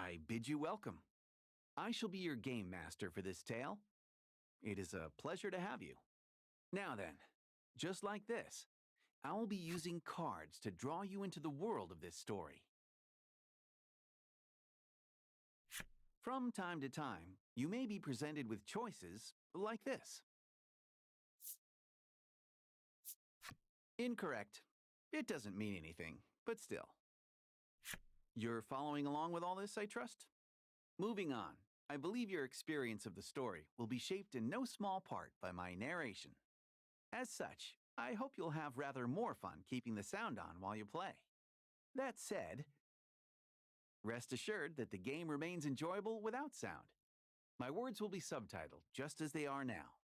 I bid you welcome. I shall be your game master for this tale. It is a pleasure to have you. Now then, just like this, I will be using cards to draw you into the world of this story. From time to time, you may be presented with choices like this. Incorrect. It doesn't mean anything, but still. You're following along with all this, I trust? Moving on, I believe your experience of the story will be shaped in no small part by my narration. As such, I hope you'll have rather more fun keeping the sound on while you play. That said, rest assured that the game remains enjoyable without sound. My words will be subtitled just as they are now.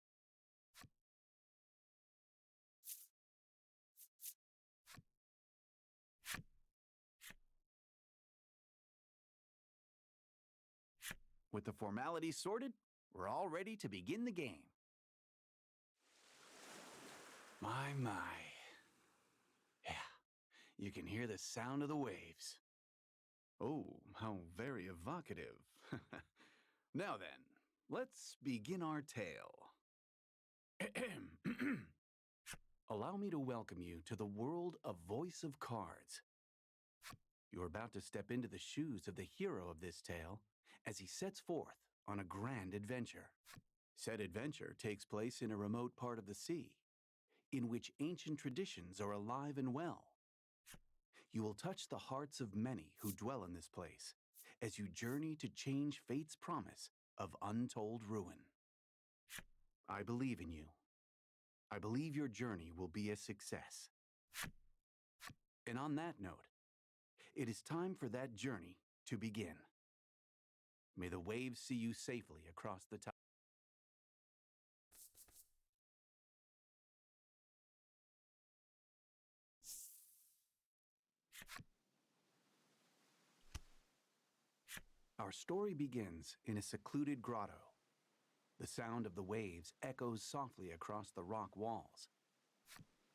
With the formalities sorted, we're all ready to begin the game. My. Yeah, you can hear the sound of the waves. Oh, how very evocative. Now then, let's begin our tale. Allow me to welcome you to the world of Voice of Cards. You're about to step into the shoes of the hero of this tale as he sets forth on a grand adventure. Said adventure takes place in a remote part of the sea, in which ancient traditions are alive and well. You will touch the hearts of many who dwell in this place as you journey to change fate's promise of untold ruin. I believe in you. I believe your journey will be a success. And on that note, it is time for that journey to begin. May the waves see you safely across the top. Our story begins in a secluded grotto. The sound of the waves echoes softly across the rock walls.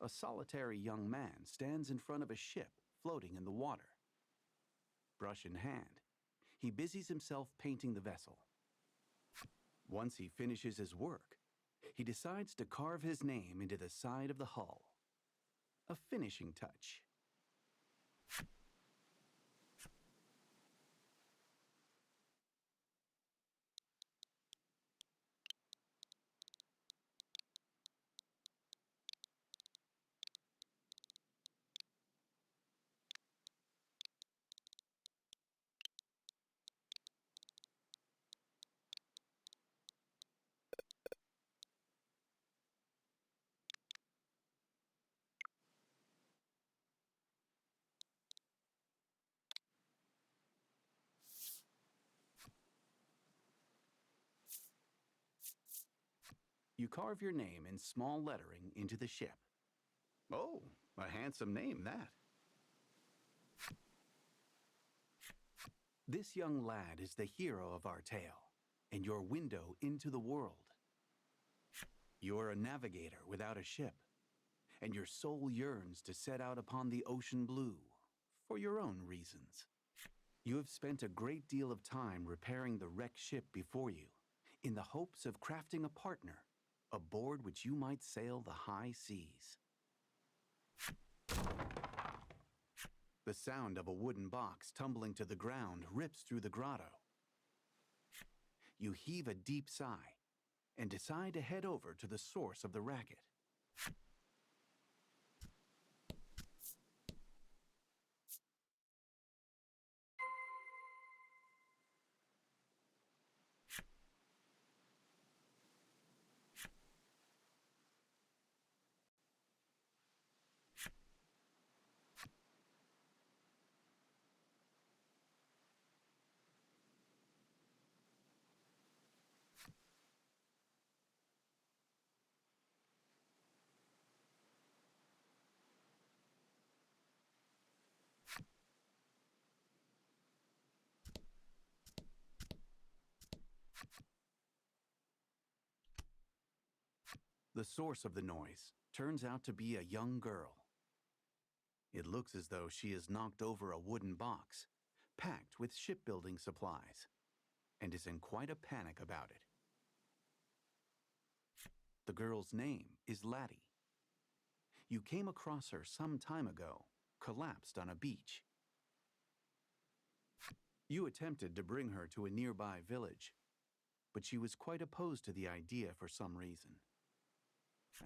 A solitary young man stands in front of a ship floating in the water. Brush in hand, he busies himself painting the vessel. Once he finishes his work, he decides to carve his name into the side of the hull. A finishing touch. You carve your name in small lettering into the ship. Oh, a handsome name, that. This young lad is the hero of our tale, and your window into the world. You're a navigator without a ship, and your soul yearns to set out upon the ocean blue, for your own reasons. You have spent a great deal of time repairing the wrecked ship before you, in the hopes of crafting a partner, aboard which you might sail the high seas. The sound of a wooden box tumbling to the ground rips through the grotto. You heave a deep sigh and decide to head over to the source of the racket. The source of the noise turns out to be a young girl. It looks as though she has knocked over a wooden box, packed with shipbuilding supplies, and is in quite a panic about it. The girl's name is Laddie. You came across her some time ago, collapsed on a beach. You attempted to bring her to a nearby village, but she was quite opposed to the idea for some reason.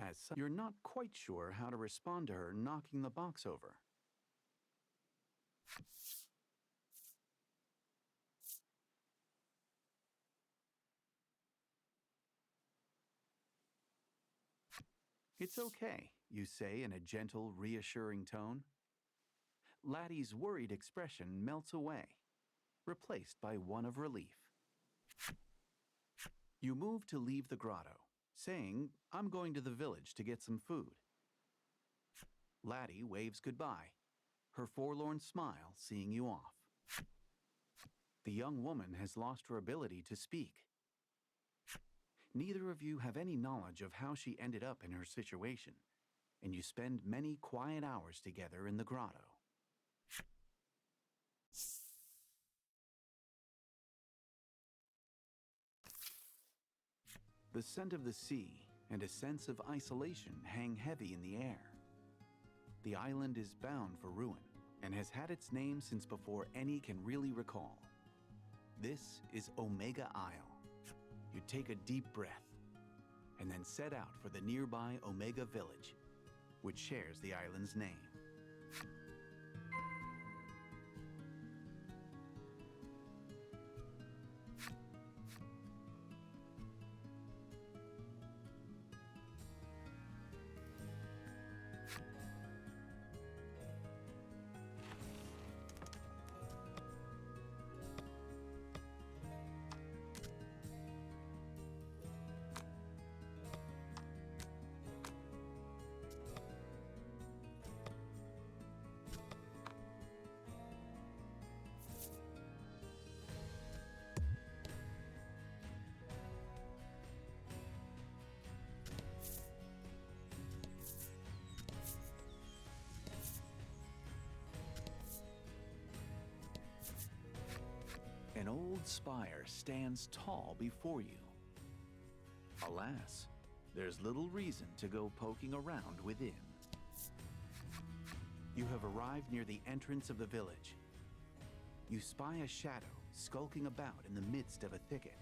As such, you're not quite sure how to respond to her knocking the box over. It's okay, you say in a gentle, reassuring tone. Laddie's worried expression melts away, replaced by one of relief. You move to leave the grotto, saying, "I'm going to the village to get some food." Laddie waves goodbye, her forlorn smile seeing you off. The young woman has lost her ability to speak. Neither of you have any knowledge of how she ended up in her situation, and you spend many quiet hours together in the grotto. The scent of the sea and a sense of isolation hang heavy in the air. The island is bound for ruin and has had its name since before any can really recall. This is Omega Isle. You take a deep breath and then set out for the nearby Omega Village, which shares the island's name. An old spire stands tall before you. Alas, there's little reason to go poking around within. You have arrived near the entrance of the village. You spy a shadow skulking about in the midst of a thicket.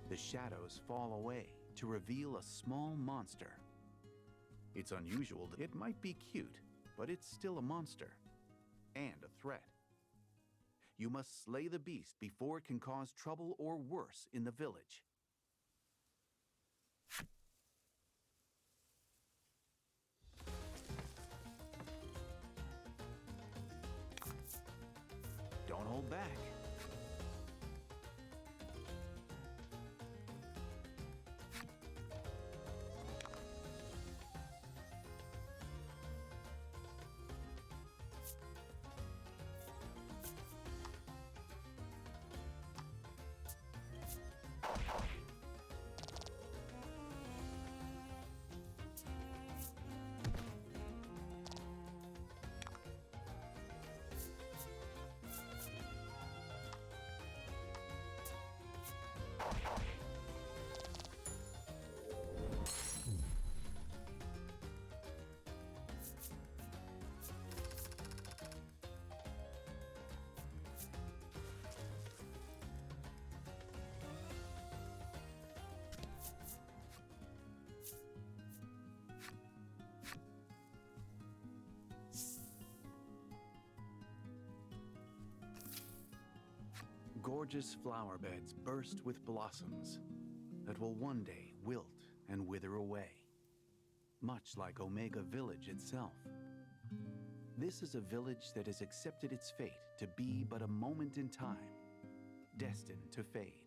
The shadows fall away to reveal a small monster. It's unusual. It might be cute, but it's still a monster and a threat. You must slay the beast before it can cause trouble or worse in the village. Don't hold back. Gorgeous flower beds burst with blossoms that will one day wilt and wither away, much like Omega Village itself. This is a village that has accepted its fate to be but a moment in time, destined to fade.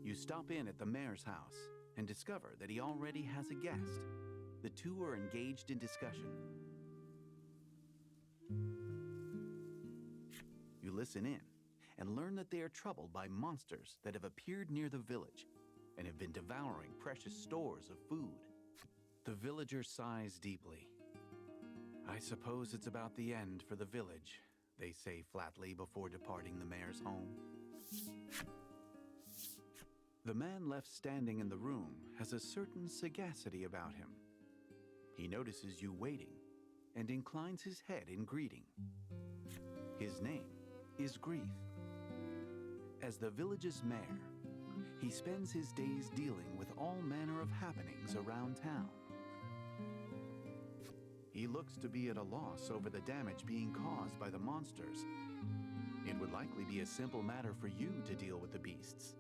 You stop in at the mayor's house and discover that he already has a guest. The two are engaged in discussion. listen in and learn that they are troubled by monsters that have appeared near the village and have been devouring precious stores of food. The villager sighs deeply. "I suppose it's about the end for the village," they say flatly before departing the mayor's home. The man left standing in the room has a certain sagacity about him. He notices you waiting and inclines his head in greeting. His name is Grief. As the village's mayor, he spends his days dealing with all manner of happenings around town. He looks to be at a loss over the damage being caused by the monsters. It would likely be a simple matter for you to deal with the beasts.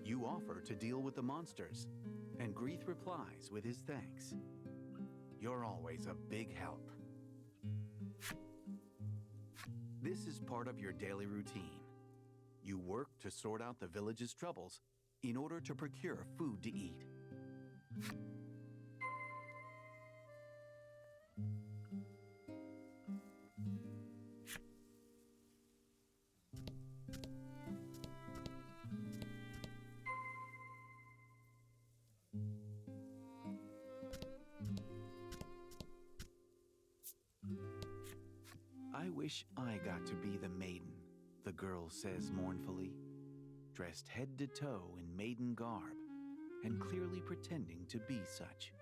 You offer to deal with the monsters, and Grief replies with his thanks. "You're always a big help." This is part of your daily routine. You work to sort out the village's troubles in order to procure food to eat. "I wish I got to be the maiden," the girl says mournfully, dressed head to toe in maiden garb and clearly pretending to be such.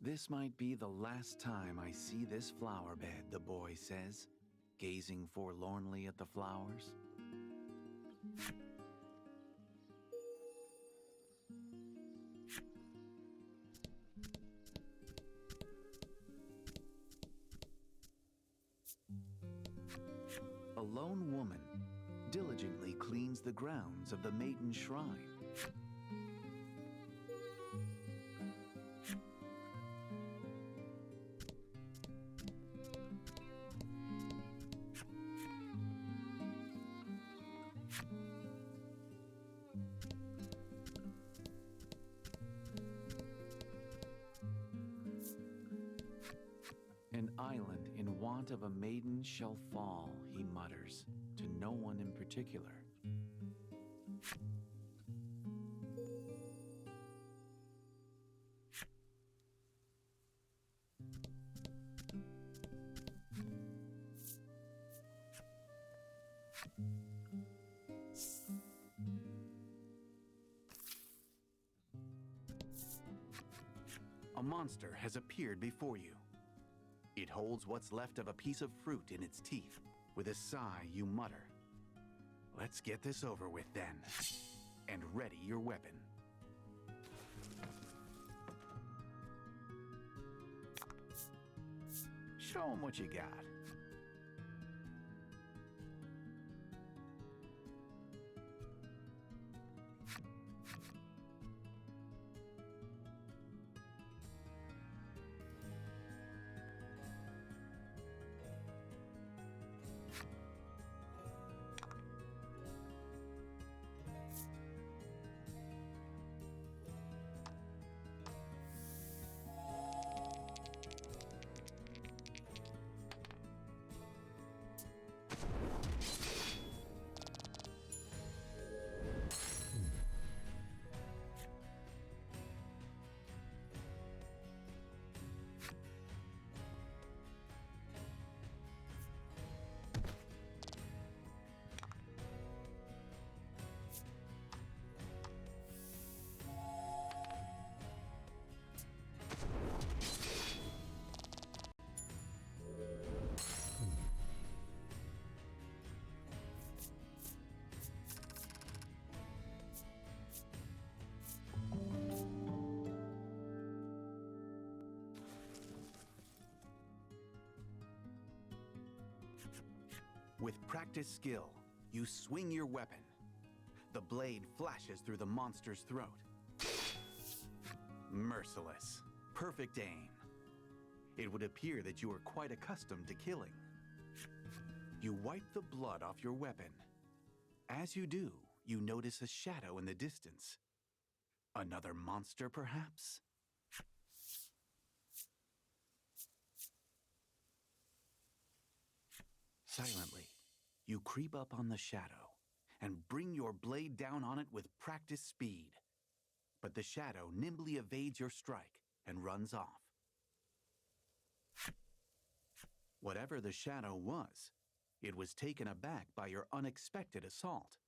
"This might be the last time I see this flower bed," the boy says, gazing forlornly at the flowers. A lone woman diligently cleans the grounds of the Maiden Shrine. "An island in want of a maiden shall fall," he mutters, to no one in particular. A monster has appeared before you. It holds what's left of a piece of fruit in its teeth. With a sigh, you mutter, "Let's get this over with then," and ready your weapon. Show 'em what you got. With practiced skill, you swing your weapon. The blade flashes through the monster's throat. Merciless, perfect aim. It would appear that you are quite accustomed to killing. You wipe the blood off your weapon. As you do, you notice a shadow in the distance. Another monster, perhaps? Silently, you creep up on the shadow and bring your blade down on it with practiced speed. But the shadow nimbly evades your strike and runs off. Whatever the shadow was, it was taken aback by your unexpected assault.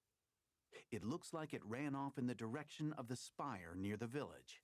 It looks like it ran off in the direction of the spire near the village.